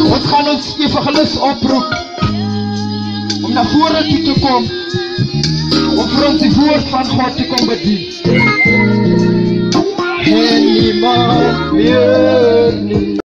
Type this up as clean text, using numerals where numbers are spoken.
Wat gaan ons evangelis oproep om na vore toe te kom, om vir ons die woord van God te kom bedien. En niemand meer nie.